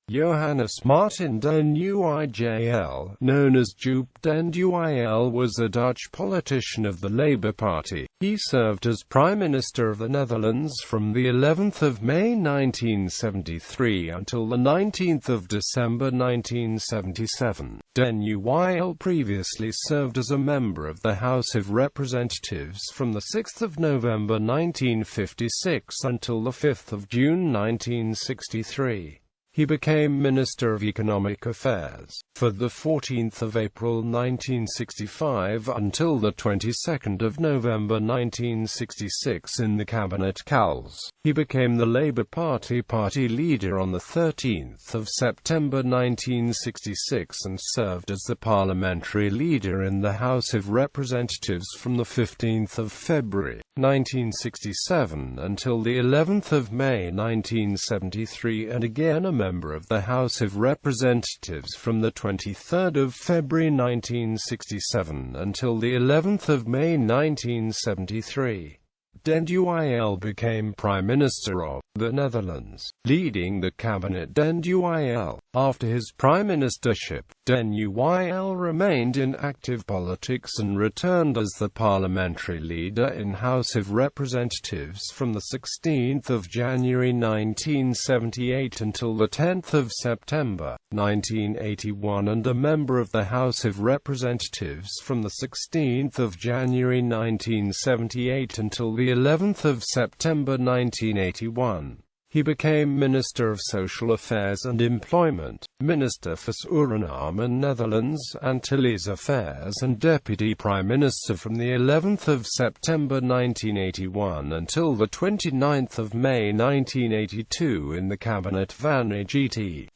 Johannes Marten den Uijl, known as Joop den Uijl, was a Dutch politician of the Labour Party. He served as Prime Minister of the Netherlands from the 11th of May 1973 until the 19th of December 1977. Den Uijl previously served as a member of the House of Representatives from the 6th of November 1956 until the 5th of June 1963. He became Minister of Economic Affairs for the 14th of April 1965 until the 22nd of November 1966 in the Cabinet Cals. He became the Labour Party leader on the 13th of September 1966 and served as the parliamentary leader in the House of Representatives from the 15th of February 1967 until the 11th of May 1973, and again a member of the House of Representatives from the 23rd of February 1967 until the 11th of May 1973. Den Uijl became Prime Minister of the Netherlands, leading the cabinet. Den Uijl. After his prime ministership, Den Uijl remained in active politics and returned as the parliamentary leader in House of Representatives from the 16th of January 1978 until the 10th of September 1981, and a member of the House of Representatives from the 16th of January 1978 until the 11th of September 1981. He became Minister of Social Affairs and Employment, Minister for Suriname and Netherlands Antilles Affairs, and Deputy Prime Minister from the 11th of September 1981 until the 29th of May 1982 in the Cabinet van EGT.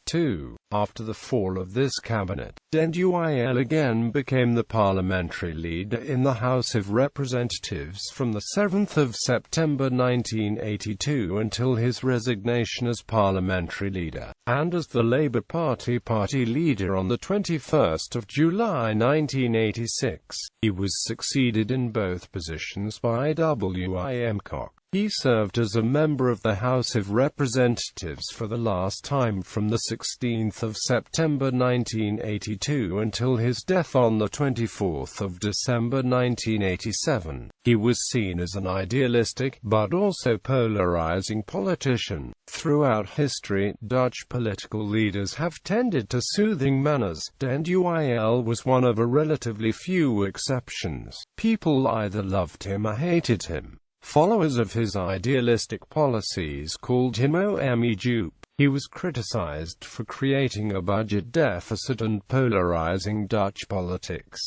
After the fall of this cabinet, Den Uijl again became the parliamentary leader in the House of Representatives from the 7th of September 1982 until his resignation as parliamentary leader, and as the Labour Party leader on the 21st of July 1986. He was succeeded in both positions by Wim Kok. He served as a member of the House of Representatives for the last time from the 16th of September 1982 until his death on the 24th of December 1987. He was seen as an idealistic, but also polarizing politician. Throughout history, Dutch political leaders have tended to soothing manners. Den Uijl was one of a relatively few exceptions. People either loved him or hated him. Followers of his idealistic policies called him Joop. He was criticized for creating a budget deficit and polarizing Dutch politics.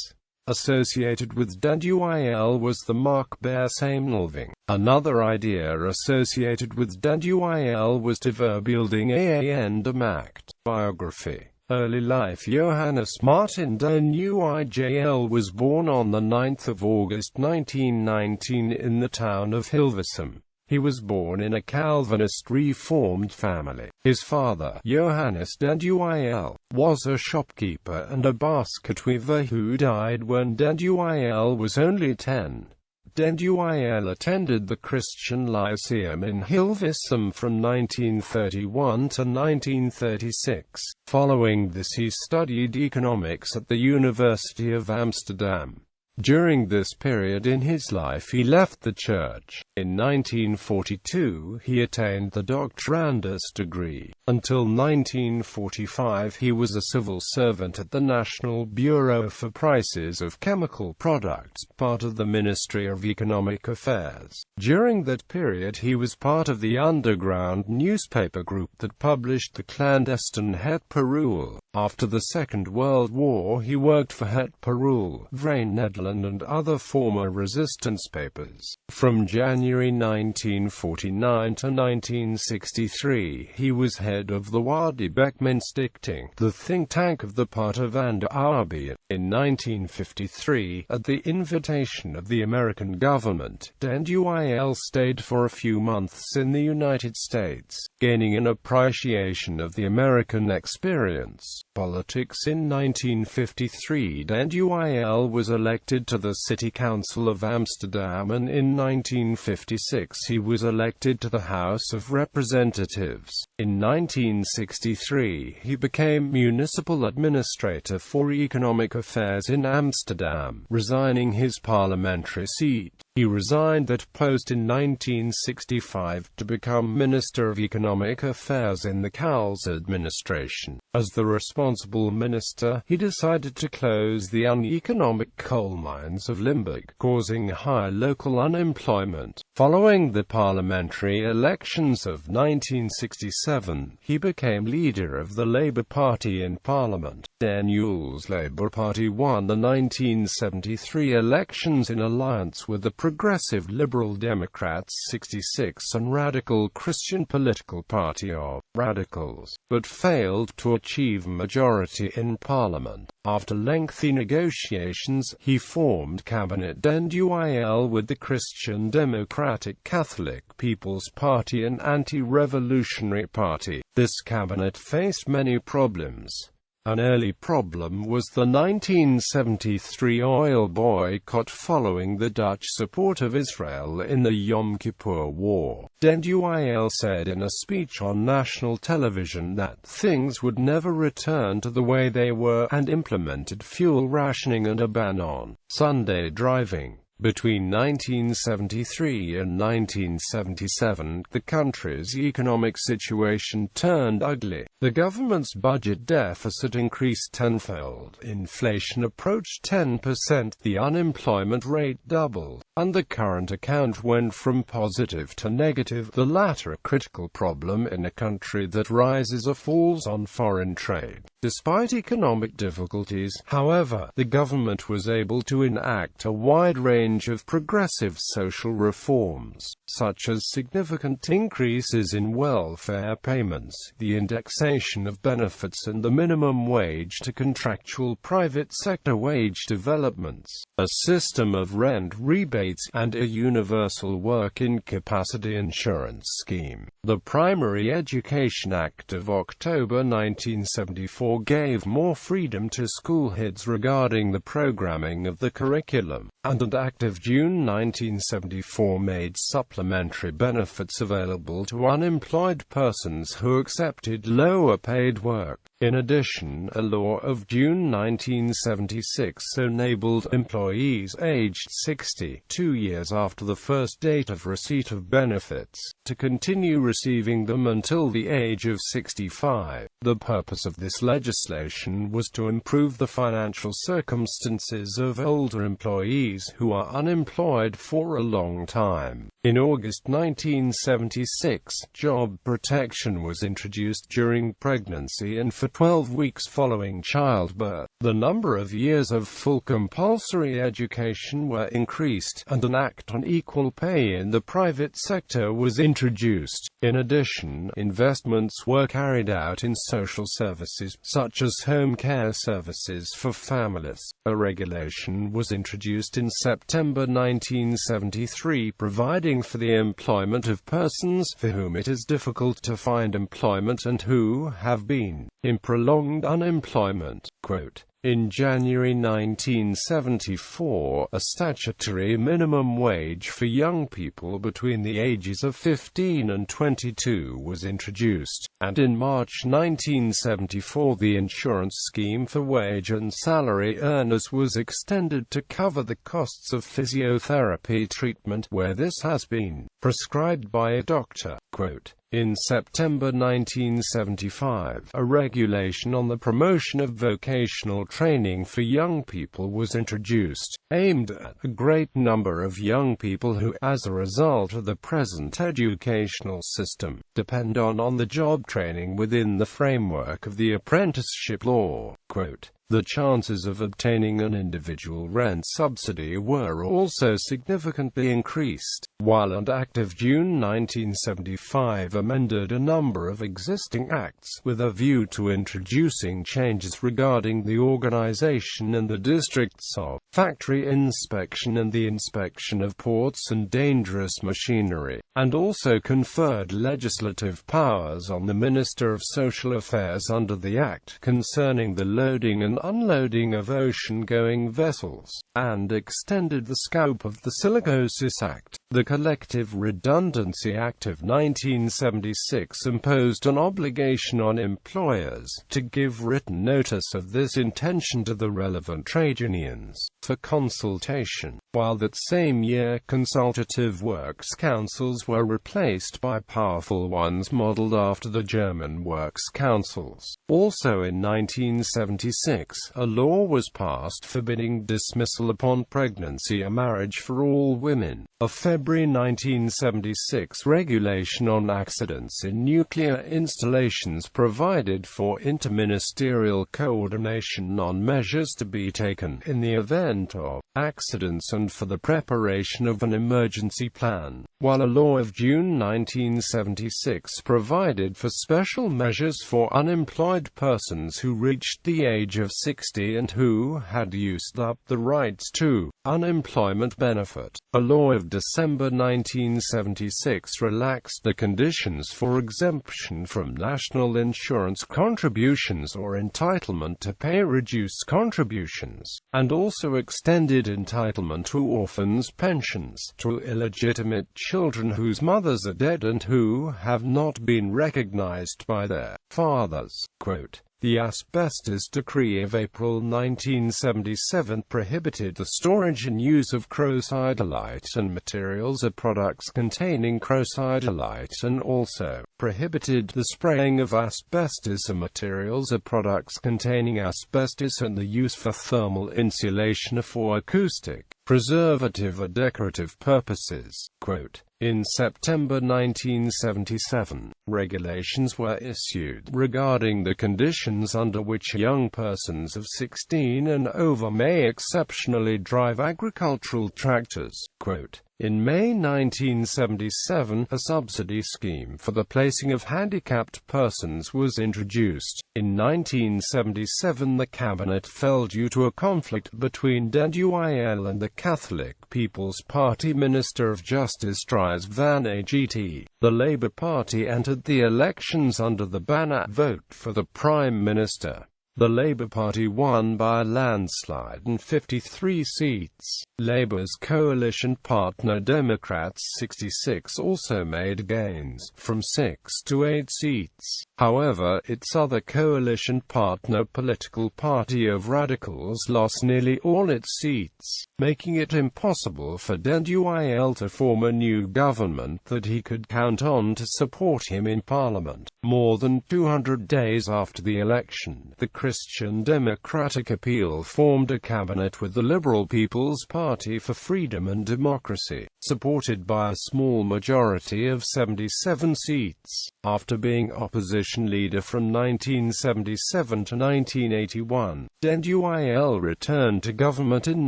Associated with Den Uijl was the mark bear samenleving. Another idea associated with Den Uijl was de verbeelding aan de macht. Biography. Early life. Johannes Marten den Uijl was born on the 9th of August 1919 in the town of Hilversum. He was born in a Calvinist Reformed family. His father, Johannes den Uijl, was a shopkeeper and a basket weaver who died when Den Uijl was only 10. Den Uijl attended the Christian Lyceum in Hilversum from 1931 to 1936. Following this he studied economics at the University of Amsterdam. During this period in his life he left the church. In 1942 he attained the doctorandus degree. Until 1945 he was a civil servant at the National Bureau for Prices of Chemical Products, part of the Ministry of Economic Affairs. During that period he was part of the underground newspaper group that published the clandestine Het Parool. After the Second World War he worked for Het Parool, Vrij Nederland and other former resistance papers. From January 1949 to 1963 he was head of the Waardebekmensstichting, the think tank of the Partij van de Arbeid. In 1953, at the invitation of the American government, Den Uijl stayed for a few months in the United States, gaining an appreciation of the American experience. Politics. In 1953, den Uijl was elected to the City Council of Amsterdam, and in 1956 he was elected to the House of Representatives. In 1963, he became municipal administrator for economic affairs in Amsterdam, resigning his parliamentary seat. He resigned that post in 1965 to become Minister of Economic Affairs in the Cowles administration. As the responsible minister, he decided to close the uneconomic coal mines of Limburg, causing high local unemployment. Following the parliamentary elections of 1967, he became leader of the Labour Party in Parliament. Den Uijl's Labour Party won the 1973 elections in alliance with the Progressive Liberal Democrats 66 and Radical Christian Political Party of Radicals, but failed to achieve a majority in Parliament. After lengthy negotiations, he formed cabinet den Uijl with the Christian Democratic Catholic People's Party and Anti-Revolutionary Party. This cabinet faced many problems. An early problem was the 1973 oil boycott following the Dutch support of Israel in the Yom Kippur War. Den Uijl said in a speech on national television that things would never return to the way they were, and implemented fuel rationing and a ban on Sunday driving. Between 1973 and 1977, the country's economic situation turned ugly. The government's budget deficit increased tenfold, inflation approached 10%, the unemployment rate doubled, and the current account went from positive to negative, the latter a critical problem in a country that rises or falls on foreign trade. Despite economic difficulties, however, the government was able to enact a wide range of progressive social reforms, such as significant increases in welfare payments, the indexation of benefits and the minimum wage to contractual private sector wage developments, a system of rent rebates, and a universal work incapacity insurance scheme. The Primary Education Act of October 1974 gave more freedom to school heads regarding the programming of the curriculum, and an Act of June 1974 made supplementary benefits available to unemployed persons who accepted lower-paid work. In addition, a law of June 1976 enabled employees aged 60, 2 years after the first date of receipt of benefits, to continue receiving them until the age of 65. The purpose of this legislation was to improve the financial circumstances of older employees who are unemployed for a long time. In August 1976, job protection was introduced during pregnancy and for 12 weeks following childbirth. The number of years of full compulsory education were increased, and an Act on Equal Pay in the private sector was introduced. In addition, investments were carried out in social services, such as home care services for families. A regulation was introduced in September 1973 providing for the employment of persons for whom it is difficult to find employment and who have been in prolonged unemployment. Quote, in January 1974, a statutory minimum wage for young people between the ages of 15 and 22 was introduced, and in March 1974 the insurance scheme for wage and salary earners was extended to cover the costs of physiotherapy treatment where this has been prescribed by a doctor. Quote, in September 1975, a regulation on the promotion of vocational training for young people was introduced, aimed at a great number of young people who, as a result of the present educational system, depend on on-the-job training within the framework of the apprenticeship law. Quote, the chances of obtaining an individual rent subsidy were also significantly increased, while an Act of June 1975 amended a number of existing acts with a view to introducing changes regarding the organization and the districts of factory inspection and the inspection of ports and dangerous machinery, and also conferred legislative powers on the Minister of Social Affairs under the Act concerning the loading and unloading of ocean-going vessels, and extended the scope of the Silicosis Act. The Collective Redundancy Act of 1976 imposed an obligation on employers to give written notice of this intention to the relevant trade unions for consultation, while that same year consultative works councils were replaced by powerful ones modeled after the German works councils. Also in 1976, a law was passed forbidding dismissal upon pregnancy or marriage for all women. A February 1976 regulation on accidents in nuclear installations provided for interministerial coordination on measures to be taken in the event of accidents and for the preparation of an emergency plan, while a law of June 1976 provided for special measures for unemployed persons who reached the age of 60 and who had used up the rights to unemployment benefit. A law of December 1976 relaxed the conditions for exemption from national insurance contributions or entitlement to pay reduced contributions, and also extended entitlement to orphans' pensions to illegitimate children whose mothers are dead and who have not been recognized by their fathers. Quote, "The Asbestos Decree of April 1977 prohibited the storage and use of crocidolite and materials or products containing crocidolite, and also prohibited the spraying of asbestos or materials or products containing asbestos and the use for thermal insulation or for acoustic, preservative or decorative purposes." Quote, "In September 1977, regulations were issued regarding the conditions under which young persons of 16 and over may exceptionally drive agricultural tractors." Quote, "In May 1977, a subsidy scheme for the placing of handicapped persons was introduced. In 1977 the cabinet fell due to a conflict between den Uijl and the Catholic People's Party Minister of Justice Dries vanAgt. The Labour Party entered the elections under the banner "Vote for the Prime Minister." The Labour Party won by a landslide and 53 seats. Labour's coalition partner Democrats 66 also made gains, from 6 to 8 seats. However, its other coalition partner Political Party of Radicals lost nearly all its seats, making it impossible for den Uijl to form a new government that he could count on to support him in Parliament. More than 200 days after the election, the Christian Democratic Appeal formed a cabinet with the Liberal People's Party for Freedom and Democracy, supported by a small majority of 77 seats. After being opposition leader from 1977 to 1981, den Uijl returned to government in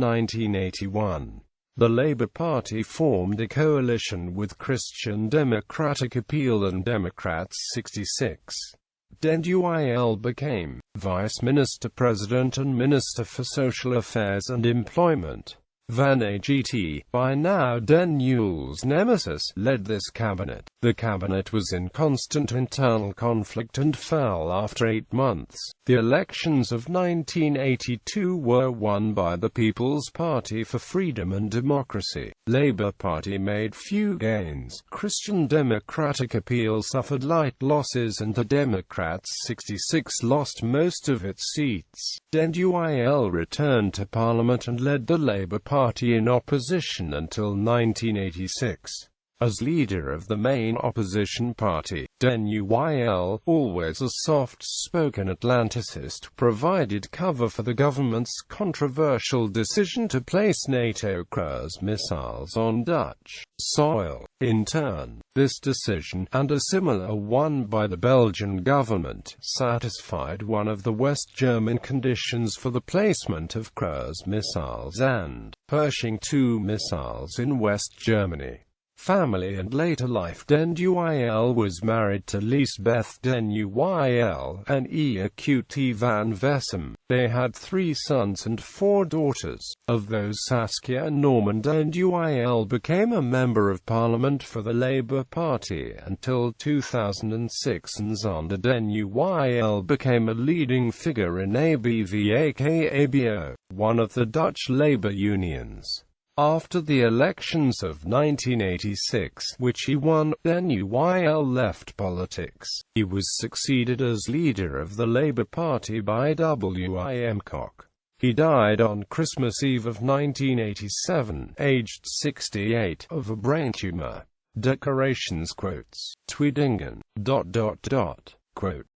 1981. The Labour Party formed a coalition with Christian Democratic Appeal and Democrats 66. Den Uijl became Vice Minister President and Minister for Social Affairs and Employment. VanAgt, by now den Uijl's nemesis, led this cabinet. The cabinet was in constant internal conflict and fell after 8 months. The elections of 1982 were won by the People's Party for Freedom and Democracy. Labour Party made few gains. Christian Democratic Appeal suffered light losses and the Democrats 66 lost most of its seats. Den Uijl returned to Parliament and led the Labour Party in opposition until 1986. As leader of the main opposition party, den Uijl, always a soft-spoken Atlanticist, provided cover for the government's controversial decision to place NATO cruise missiles on Dutch soil. In turn, this decision, and a similar one by the Belgian government, satisfied one of the West German conditions for the placement of cruise missiles and Pershing II missiles in West Germany. family and later life. Den Uijl was married to Liesbeth den Uijl and Eacute van Vessem. They had 3 sons and 4 daughters. Of those, Saskia Norman den Uijl became a member of parliament for the Labour Party until 2006, and Zander den Uijl became a leading figure in ABVA-KABO, one of the Dutch labour unions. After the elections of 1986, which he won, den Uijl left politics. He was succeeded as leader of the Labour Party by Wim Kok. He died on Christmas Eve of 1987, aged 68, of a brain tumor. Decorations quotes. Tweedingen. Quote.